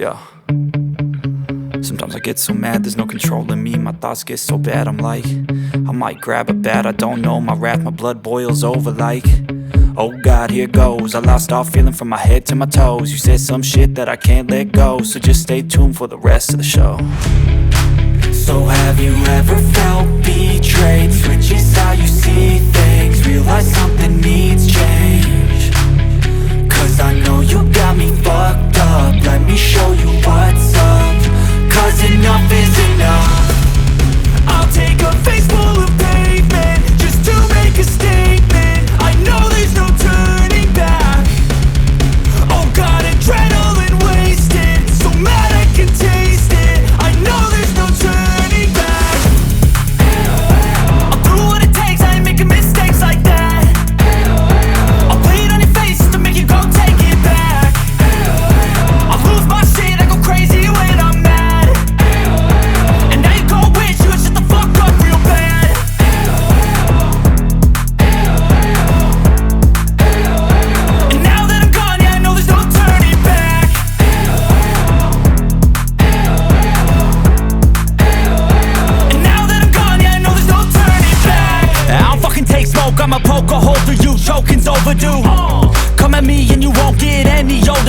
Yeah. Sometimes I get so mad, there's no controlling me. My thoughts get so bad, I'm like, I might grab a bat, I don't know. My wrath, my blood boils over like, oh God, here goes. I lost all feeling from my head to my toes. You said some shit that I can't let go, so just stay tuned for the rest of the show. So have you ever felt betrayed? Switches how you see things, realize something needs change. Cause I know you got me fucked up, let me show you what's up. Cause enough is enough. I'll take a face full of pavement just to make a statement. I know there's no turning back. Oh God, adrenaline wasted, so mad I can taste it. I know there's no turning back. I'll do what it takes, I ain't making mistakes like that. I'll play it on your face to make you go take it back. I'll lose my shit, I go crazy when I'm mad. And now you go wish you would shut the fuck up real bad. And now that I'm gone, yeah, I know there's no turning back. And now that I'm gone, yeah, I know there's no turning back. I don't fucking take smoke, I'ma poke a hole through you, choking's overdue. Come at me and you won't get any older.